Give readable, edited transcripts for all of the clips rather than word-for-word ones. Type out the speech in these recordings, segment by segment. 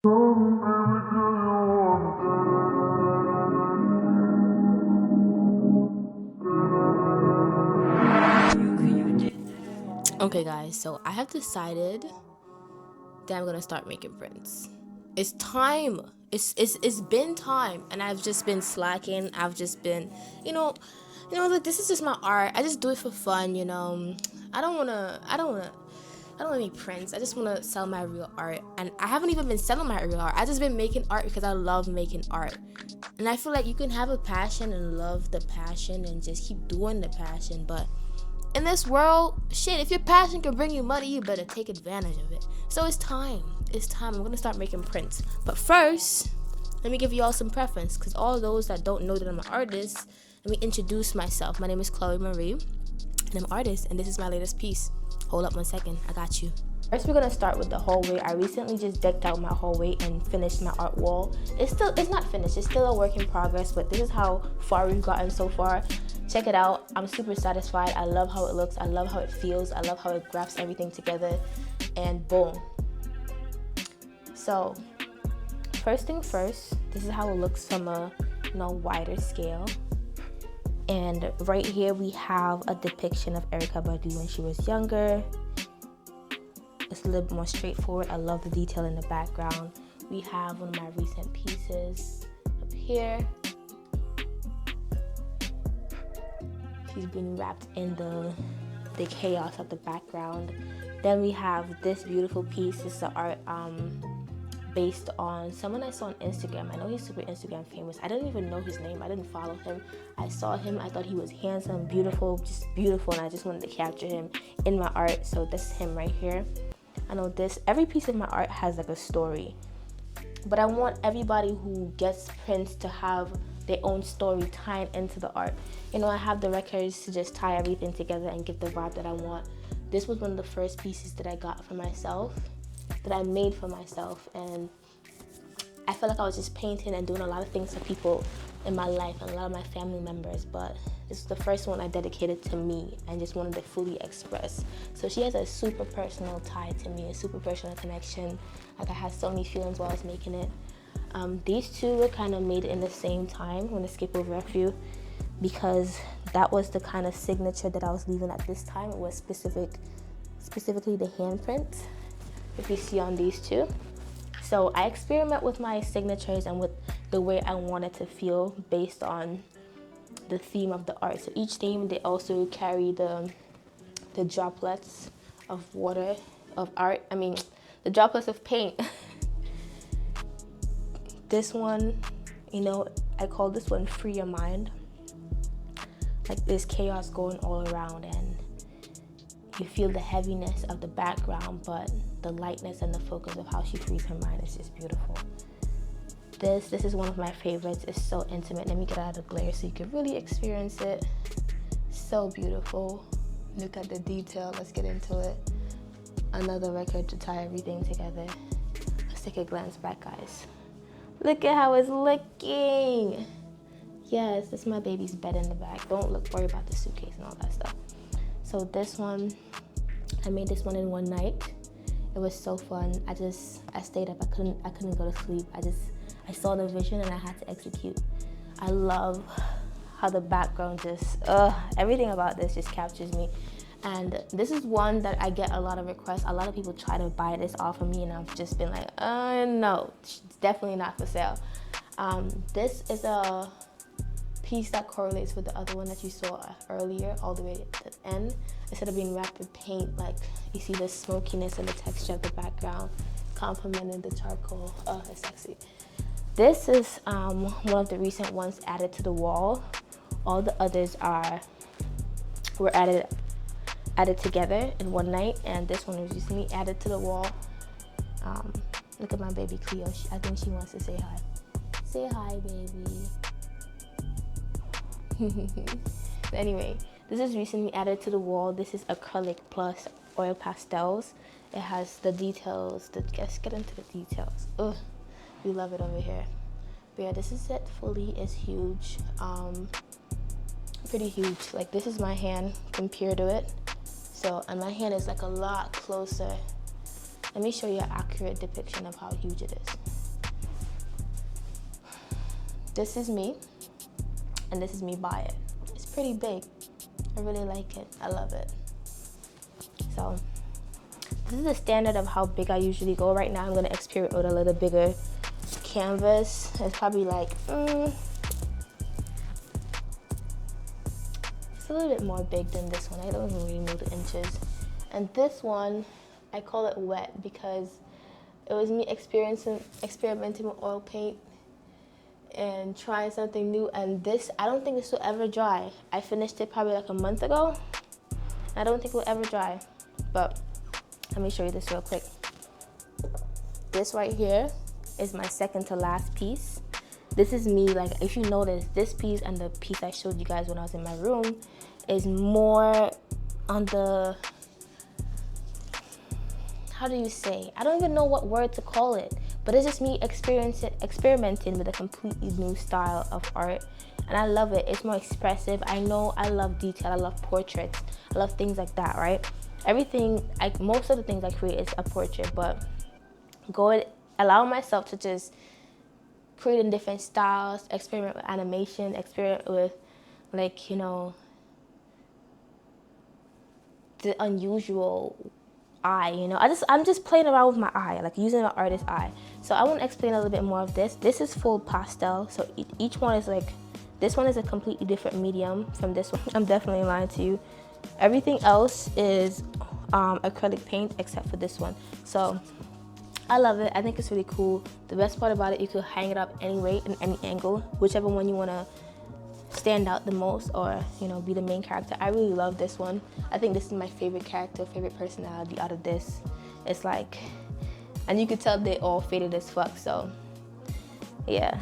Okay guys, so I have decided that I'm gonna start making prints. It's time. It's been time, and I've just been slacking. I've just been, you know, like this is just my art. I just do it for fun, you know. I don't wanna make prints. I just wanna sell my real art, and I haven't even been selling my real art. I just been making art because I love making art, and I feel like you can have a passion and love the passion and just keep doing the passion, but in this world, shit, if your passion can bring you money, you better take advantage of it. So it's time. It's time. I'm gonna start making prints. But first, let me give you all some preference, because all those that don't know that I'm an artist, let me introduce myself. My name is Chloé-Marie, and I'm an artist, and this is my latest piece. Hold up 1 second. I got you. First, we're gonna start with the hallway. I recently just decked out my hallway and finished my art wall. It's not finished. It's still a work in progress, but this is how far we've gotten so far. Check it out. I'm super satisfied. I love how it looks. I love how it feels. I love how it grabs everything together, and boom. So, first thing first, this is how it looks from a wider scale. And right here we have a depiction of Erykah Badu when she was younger. It's a little bit more straightforward. I love the detail in the background. We have one of my recent pieces up here. She's being wrapped in the chaos of the background. Then we have this beautiful piece. This is art based on someone I saw on Instagram. I know he's super Instagram famous. I didn't even know his name. I didn't follow him. I saw him. I thought he was handsome, beautiful, just beautiful, and I just wanted to capture him in my art. So this is him right here. I know every piece of my art has like a story, but I want everybody who gets prints to have their own story tying into the art. I have the records to just tie everything together and give the vibe that I want. This was one of the first pieces that I got for myself, that I made for myself, and I felt like I was just painting and doing a lot of things for people in my life and a lot of my family members, but this is the first one I dedicated to me and just wanted to fully express. So she has a super personal tie to me, a super personal connection. Like, I had so many feelings while I was making it. These two were kind of made in the same time. I'm gonna skip over a few because that was the kind of signature that I was leaving at this time. It was specifically the handprint, if you see on these two. So I experiment with my signatures and with the way I want it to feel based on the theme of the art. So each theme, they also carry the droplets of water, of art. I mean, the droplets of paint. This one, I call this one Free Your Mind. Like, there's chaos going all around and you feel the heaviness of the background, but the lightness and the focus of how she frees her mind is just beautiful. This is one of my favorites. It's so intimate. Let me get out of the glare so you can really experience it. So beautiful. Look at the detail. Let's get into it. Another record to tie everything together. Let's take a glance back, guys. Look at how it's looking. Yes, this is my baby's bed in the back. Don't worry about the suitcase and all that stuff. So this one, I made this one in one night. It was so fun. I stayed up. I couldn't go to sleep. I saw the vision and I had to execute. I love how the background everything about this just captures me. And this is one that I get a lot of requests. A lot of people try to buy this off of me and I've just been like, no, it's definitely not for sale. This is a piece that correlates with the other one that you saw earlier, all the way to the end. Instead of being wrapped in paint, like, you see the smokiness and the texture of the background complementing the charcoal. Oh, it's sexy. This is one of the recent ones added to the wall. All the others were added together in one night, and this one was recently added to the wall. Look at my baby Cleo. I think she wants to say hi. Say hi, baby. Anyway, this is recently added to the wall. This is acrylic plus oil pastels. It has the details. Let's get into the details. Ugh, we love it over here. But yeah, this is it fully. It's huge. Pretty huge. Like, this is my hand compared to it. So, and my hand is like a lot closer Let me show you an accurate depiction of how huge it is. This is me, and this is me by it. It's pretty big. I really like it. I love it. So this is the standard of how big I usually go. Right now I'm gonna experiment with a little bigger canvas. It's probably like, it's a little bit more big than this one. I don't even really know the inches. And this one, I call it wet because it was me experimenting with oil paint and trying something new. And this, I don't think this will ever dry. I finished it probably like a month ago. I don't think it will ever dry, but let me show you this real quick. This right here is my second to last piece. This is me, like if you notice, this piece and the piece I showed you guys when I was in my room is more on the, how do you say? I don't even know what word to call it, but it's just me experimenting with a completely new style of art. And I love it. It's more expressive. I know I love detail. I love portraits. I love things like that, right? Everything, most of the things I create is a portrait, but allow myself to just create in different styles, experiment with animation, experiment with, like, you know, the unusual eye, you know. I'm just playing around with my eye, like using an artist's eye. So I want to explain a little bit more of this. This is full pastel, so each one is like, this one is a completely different medium from this one. I'm definitely lying to you. Everything else is acrylic paint except for this one. So I love it. I think it's really cool. The best part about it, you could hang it up any way in any angle, whichever one you want to stand out the most, or, you know, be the main character. I really love this one. I think this is my favorite character, favorite personality out of this. It's like, and you could tell they all faded as fuck. So yeah.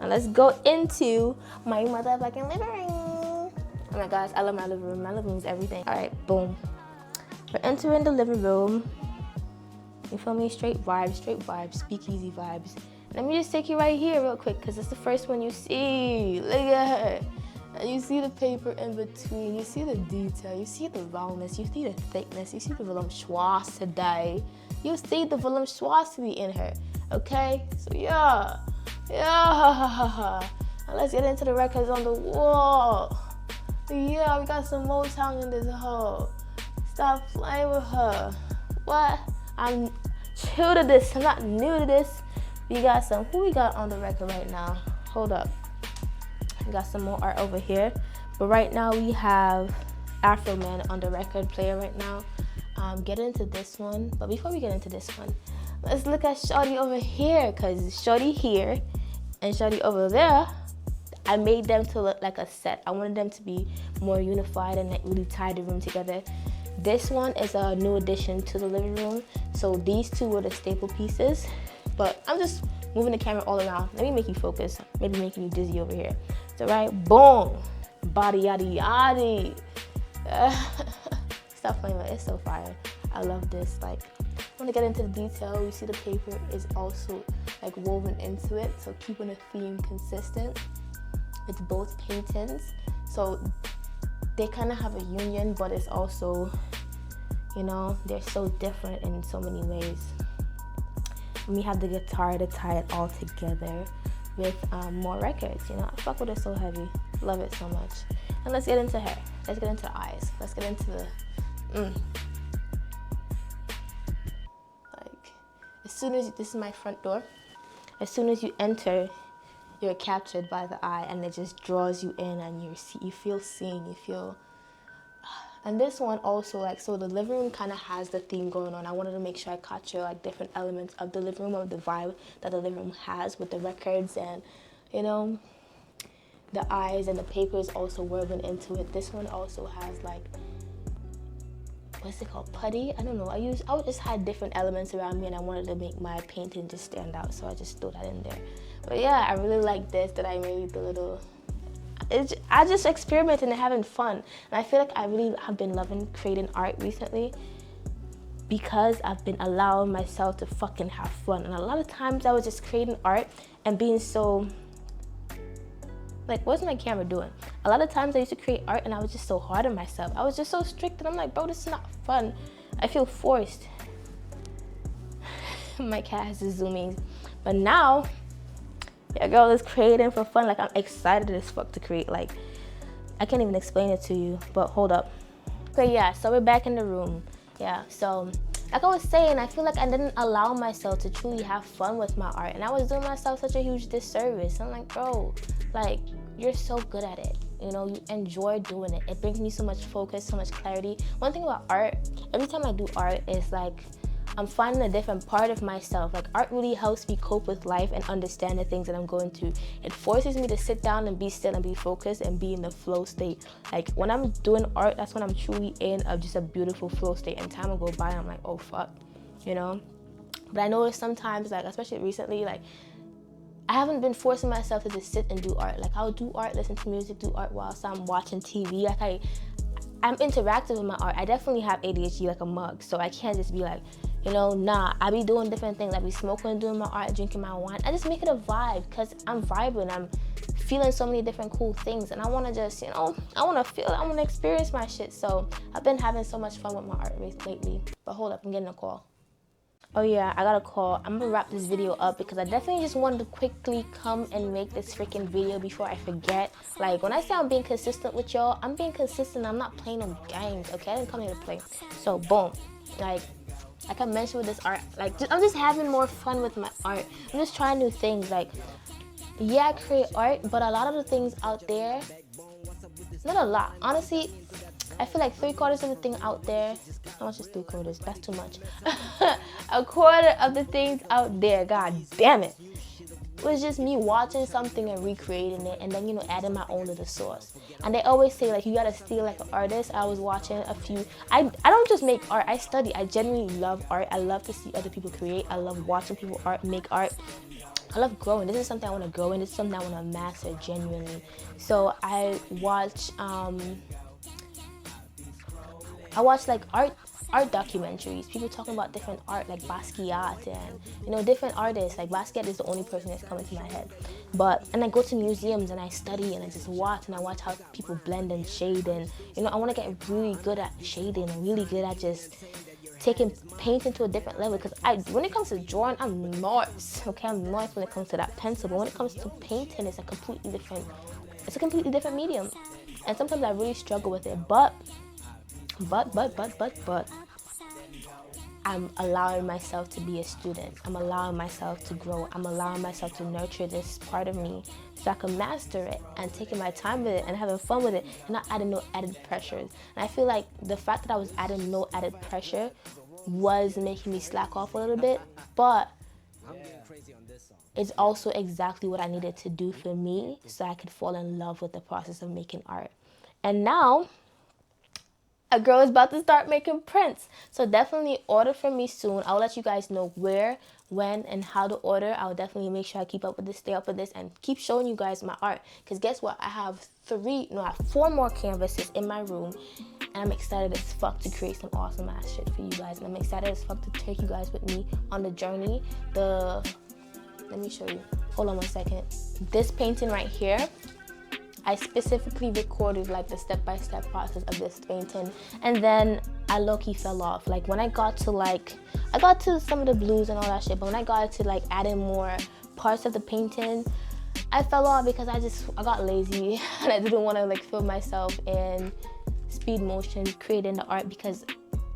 And let's go into my motherfucking living room. Oh my gosh, I love my living room. My living room is everything. All right, boom. We're entering the living room. You feel me? Straight vibes, speakeasy vibes. Let me just take you right here real quick, because it's the first one you see. Look at her. And you see the paper in between. You see the detail. You see the roundness. You see the thickness. You see the voluptuosity. You see the voluptuosity in her. Okay? So yeah. Yeah. And let's get into the records on the wall. Yeah, we got some Motown in this hole. Stop playing with her. What? I'm true to this. I'm not new to this. We got some, who we got on the record right now? Hold up. We got some more art over here. But right now we have Afro Man on the record player right now. Get into this one. But before we get into this one, let's look at Shorty over here, because Shorty here and Shorty over there, I made them to look like a set. I wanted them to be more unified and like really tie the room together. This one is a new addition to the living room. So these two were the staple pieces, but I'm just moving the camera all around. Let me make you focus, maybe making you dizzy over here. So right, boom, body yaddy yaddy. Stop playing with it, it's so fire. I love this. Like, I want to get into the detail. You see the paper is also like woven into it, so keeping the theme consistent. It's both paintings, so they kind of have a union, but it's also, you know, they're so different in so many ways. And we have the guitar to tie it all together with more records, you know. I fuck with it so heavy. Love it so much. And let's get into her. Let's get into the eyes. Let's get into the, like, as soon as, this is my front door. As soon as you enter, you're captured by the eye, and it just draws you in, and you feel seen, you feel. And this one also, like, so the living room kind of has the theme going on. I wanted to make sure I capture like different elements of the living room, of the vibe that the living room has with the records, and, you know, the eyes and the paper is also woven into it. This one also has like, what's it called, putty? I don't know. I just had different elements around me, and I wanted to make my painting just stand out, so I just threw that in there. But yeah, I really like this, that I made the little, I just experimented and having fun. And I feel like I really have been loving creating art recently, because I've been allowing myself to fucking have fun. And a lot of times I was just creating art and being so, like, what's my camera doing? A lot of times I used to create art and I was just so hard on myself. I was just so strict, and I'm like, bro, this is not fun. I feel forced. My cat has the zoomies. But now, yeah, girl is creating for fun. Like, I'm excited as fuck to create. Like, I can't even explain it to you, but hold up. Okay, yeah, so we're back in the room. Yeah, so like I was saying, I feel like I didn't allow myself to truly have fun with my art, and I was doing myself such a huge disservice. I'm like, bro, like, you're so good at it. You know, you enjoy doing it. It brings me so much focus, so much clarity. One thing about art, every time I do art, is like, I'm finding a different part of myself. Like, art really helps me cope with life and understand the things that I'm going through. It forces me to sit down and be still and be focused and be in the flow state. Like, when I'm doing art, that's when I'm truly in just a beautiful flow state. And time will go by and I'm like, oh fuck, you know? But I notice sometimes, like, especially recently, like, I haven't been forcing myself to just sit and do art. Like, I'll do art, listen to music, do art whilst I'm watching TV. Like, I'm interactive with my art. I definitely have ADHD like a mug, so I can't just be like, you know, nah. I be doing different things. I be smoking, doing my art, drinking my wine. I just make it a vibe because I'm vibing. I'm feeling so many different cool things, and I want to just, you know, I want to feel it. I want to experience my shit. So I've been having so much fun with my art lately. But hold up, I'm getting a call. Oh yeah, I got a call. I'm gonna wrap this video up because I definitely just wanted to quickly come and make this freaking video before I forget. Like, when I say I'm being consistent with y'all, I'm being consistent. I'm not playing no games, okay? I didn't come here to play. So boom, like I mentioned with this art, like, I'm just having more fun with my art. I'm just trying new things. Like, yeah, I create art, but a lot of the things out there, not a lot, honestly. I feel like 3/4 of the thing out there, how much is 3/4? That's too much. A quarter of the things out there, god damn it, was just me watching something and recreating it, and then, you know, adding my own little sauce. And they always say, like, you gotta steal like an artist. I was watching a few, I don't just make art, I study. I genuinely love art. I love to see other people create. I love watching people make art. I love growing. This is something I want to grow in. This is something I want to master genuinely. So I watch like art documentaries, people talking about different art, like Basquiat, and, you know, different artists. Like, Basquiat is the only person that's coming to my head. And I go to museums and I study and I just watch, and I watch how people blend and shade, and, you know, I want to get really good at shading and really good at just taking painting to a different level, because when it comes to drawing, I'm nice, okay? I'm nice when it comes to that pencil, but when it comes to painting, it's a completely different medium, and sometimes I really struggle with it, but I'm allowing myself to be a student. I'm allowing myself to grow. I'm allowing myself to nurture this part of me so I can master it, and taking my time with it and having fun with it and not adding no added pressures. And I feel like the fact that I was adding no added pressure was making me slack off a little bit, but it's also exactly what I needed to do for me so I could fall in love with the process of making art. And now, a girl is about to start making prints. So definitely order from me soon. I'll let you guys know where, when, and how to order. I'll definitely make sure I keep up with this, stay up with this, and keep showing you guys my art. Because guess what? I have 4 more canvases in my room. And I'm excited as fuck to create some awesome ass shit for you guys. And I'm excited as fuck to take you guys with me on the journey. Let me show you. Hold on one second. This painting right here, I specifically recorded like the step-by-step process of this painting, and then I low-key fell off. Like, when I got to some of the blues and all that shit, but when I got to like adding more parts of the painting, I fell off because I got lazy and I didn't want to like film myself in speed motion creating the art, because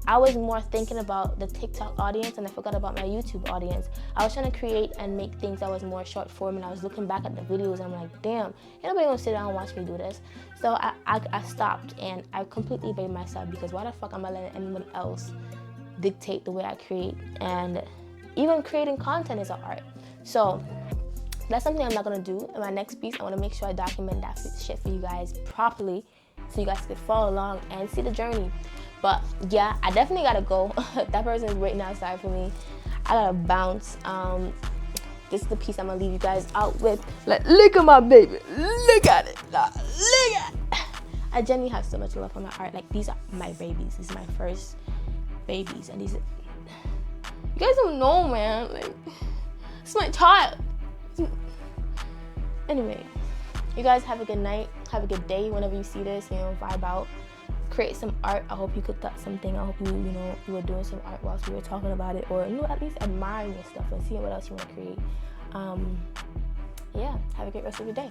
I was more thinking about the TikTok audience and I forgot about my YouTube audience. I was trying to create and make things that was more short form, and I was looking back at the videos and I'm like, damn, ain't nobody gonna sit down and watch me do this. So I stopped and I completely made myself, because why the fuck am I letting anyone else dictate the way I create? And even creating content is an art. So that's something I'm not gonna do. In my next piece, I wanna make sure I document that shit for you guys properly so you guys can follow along and see the journey. But yeah, I definitely gotta go. That person is waiting outside for me. I gotta bounce. This is the piece I'm gonna leave you guys out with. Like, look at my baby. Look at it. Look at it. I genuinely have so much love for my art. Like, these are my babies. These are my first babies. And these are... You guys don't know, man. Like, it's my child. Anyway, you guys have a good night. Have a good day whenever you see this. You know, vibe out. create some art. I hope you cooked up something. I hope you were doing some art whilst we were talking about it, or at least admiring your stuff and seeing what else you want to create. Yeah, have a great rest of your day.